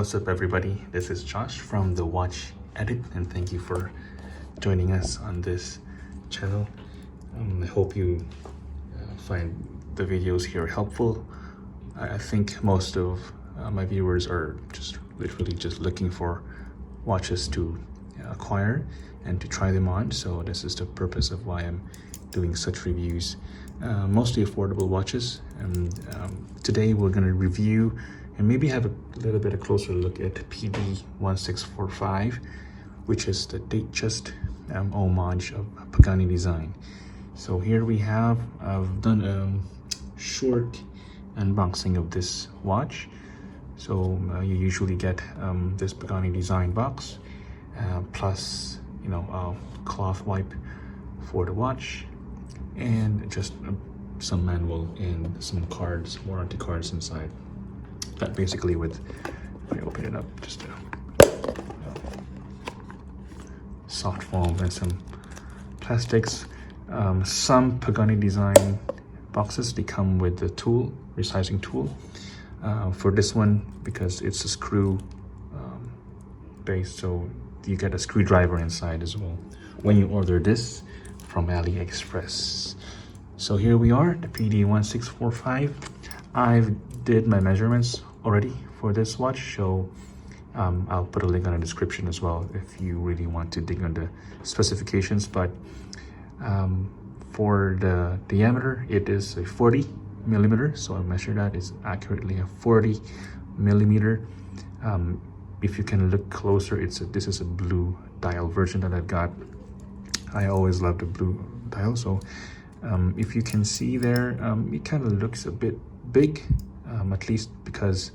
What's up everybody, this is Josh from the Watch Edit, and thank you for joining us on this channel. I hope you find the videos here helpful. I think most of my viewers are just literally just looking for watches to acquire and to try them on, so this is the purpose of why I'm doing such reviews. Mostly affordable watches, and today we're going to review and maybe have a little bit of closer look at PD-1645, which is the Datejust homage of Pagani Design. So here we have, I've done a short unboxing of this watch. So you usually get this Pagani Design box, plus a cloth wipe for the watch, and just some manual and some cards, warranty cards inside. That basically with, if I open it up, just a soft foam and some plastics. Some Pagani Design boxes, they come with the tool, resizing tool. For this one, because it's a screw base, so you get a screwdriver inside as well when you order this from Aliexpress. So here we are, the PD-1645. I've did my measurements already for this watch, so I'll put a link on the description as well if you really want to dig on the specifications. But for the diameter, it is a 40 millimeter, so I measured that is accurately a 40 millimeter. If you can look closer, this is a blue dial version that I've got. I always love the blue dial, so if you can see there, it kind of looks a bit big, at least because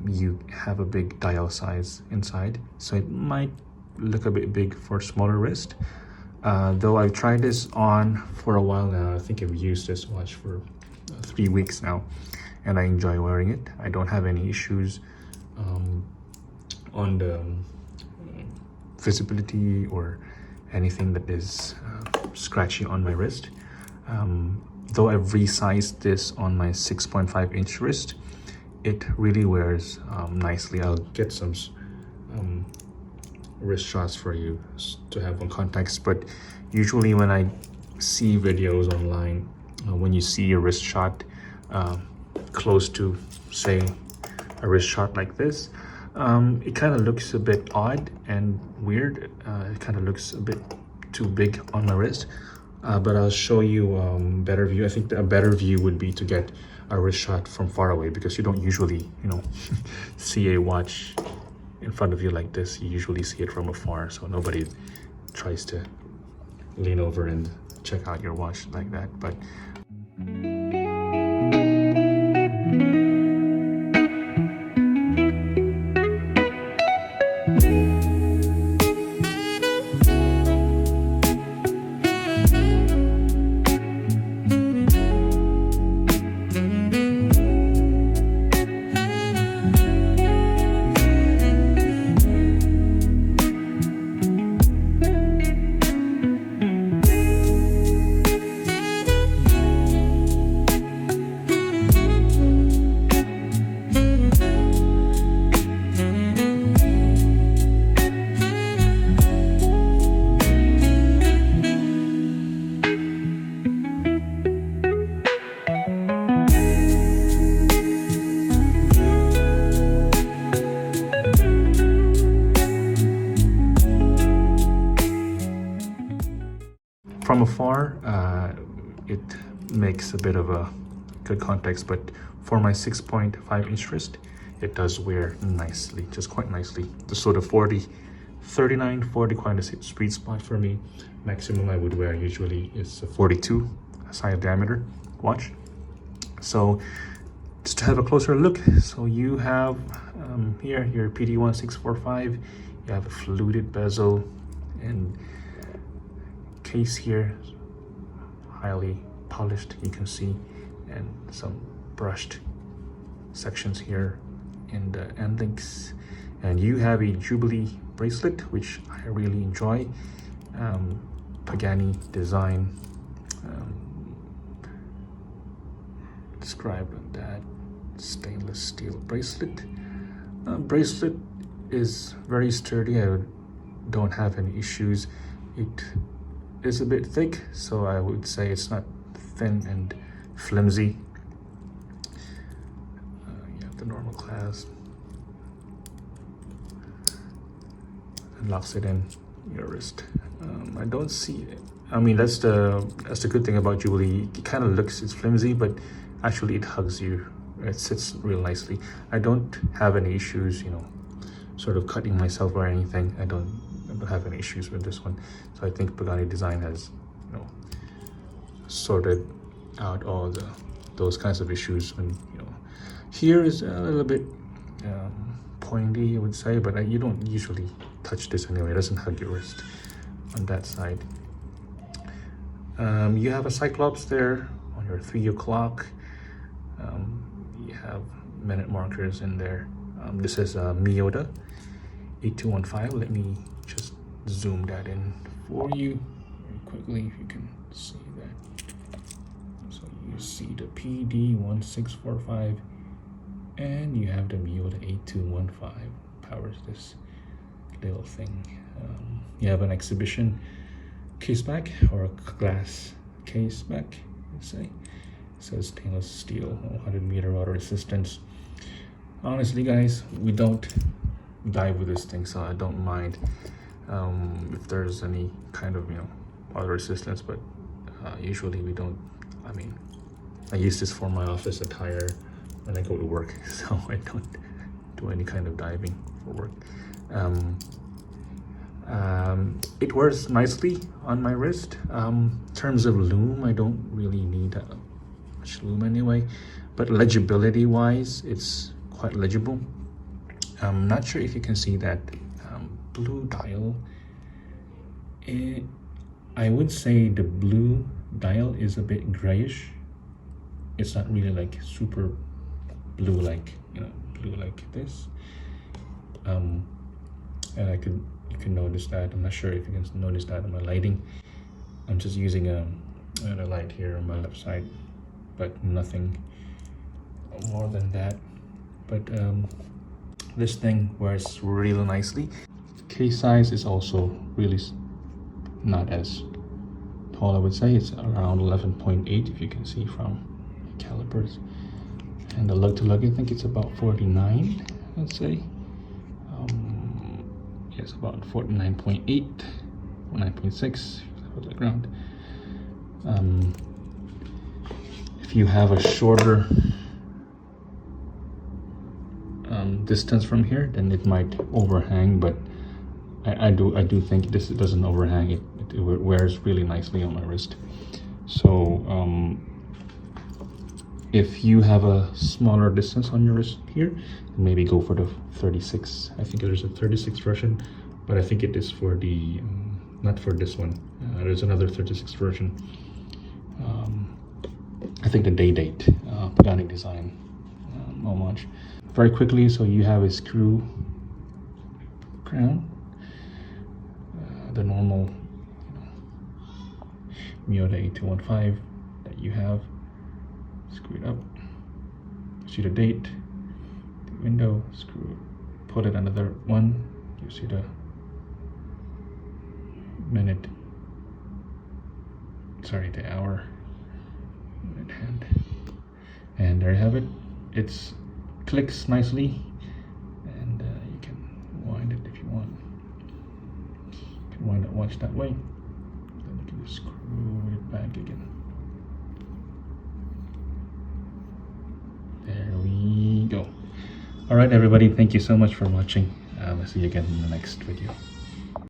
you have a big dial size inside, so it might look a bit big for smaller wrist. Though I've tried this on for a while now. I think I've used this watch for 3 weeks now, and I enjoy wearing it. I don't have any issues on the visibility or anything that is scratchy on my wrist. Though I've resized this on my 6.5 inch wrist, it really wears nicely. I'll get some wrist shots for you to have on context, but usually when I see videos online, when you see a wrist shot close to, say, a wrist shot like this, it kind of looks a bit odd and weird. It kind of looks a bit too big on my wrist. But I'll show you better view. I think a better view would be to get a wrist shot from far away, because you don't usually, see a watch in front of you like this. You usually see it from afar, so nobody tries to lean over and check out your watch like that. But from afar, it makes a bit of a good context, but for my 6.5 inch wrist, it does wear nicely, just quite nicely. The sort of 39, 40, quite a sweet spot for me. Maximum I would wear usually is a 42 size diameter watch. So just to have a closer look, so you have here your PD-1645, you have a fluted bezel and case here, highly polished, you can see, and some brushed sections here in the end links. And you have a Jubilee bracelet, which I really enjoy. Pagani Design described that stainless steel bracelet. Bracelet is very sturdy. I don't have any issues. It is a bit thick, so I would say it's not thin and flimsy. You have the normal clasp. It locks it in your wrist. I don't see it. I mean, that's the good thing about jewelry. It kind of looks, it's flimsy, but actually it hugs you. It sits real nicely. I don't have any issues, you know, sort of cutting myself or anything. I don't have any issues with this one. So I think Pagani Design has, you know, sorted out all those kinds of issues. And you know, here is a little bit pointy, I would say, but you don't usually touch this anyway. It doesn't hug your wrist on that side. You have a cyclops there on your 3 o'clock. You have minute markers in there. This is Miyota 8215. Let me just zoom that in for you very quickly, if you can see that. So you see the PD-1645, and you have the Miyota 8215 powers this little thing. You have an exhibition case back, or a glass case back, let's say. It says stainless steel, 100-meter water resistance. Honestly, guys, we don't dive with this thing, so I don't mind if there's any kind of, you know, water resistance, but usually we don't. I mean, I use this for my office attire when I go to work, so I don't do any kind of diving for work. It wears nicely on my wrist. In terms of lume, I don't really need that much lume anyway, but legibility wise, it's quite legible. I'm not sure if you can see that blue dial. I would say the blue dial is a bit grayish. It's not really like super blue, like, you know, blue like this. And you can notice that. I'm not sure if you can notice that in my lighting. I'm just using a light here on my left side, but nothing more than that. But this thing wears really nicely. Case size is also really not as tall, I would say. It's around 11.8, if you can see from calipers. And the lug to lug, I think it's about 49, let's say. Yes, about 49.8, 49.6 for the ground. If you have a shorter distance from here, then it might overhang, but I do think this doesn't overhang. It wears really nicely on my wrist. So if you have a smaller distance on your wrist here, maybe go for the 36. I think there's a 36 version, but I think it is for the not for this one. There's another 36 version. I think the date Pagani Design homage. Very quickly, so you have a screw crown, the normal, you know, Miyota 8215 that you have. Screw it up, see the date, the window, screw, put it another one, you see the minute, sorry, the hour, minute hand, and there you have it. It's clicks nicely, and you can wind it if you want. You can wind it watch that way, then you can just screw it back again. There we go. All right, everybody, thank you so much for watching. I'll see you again in the next video.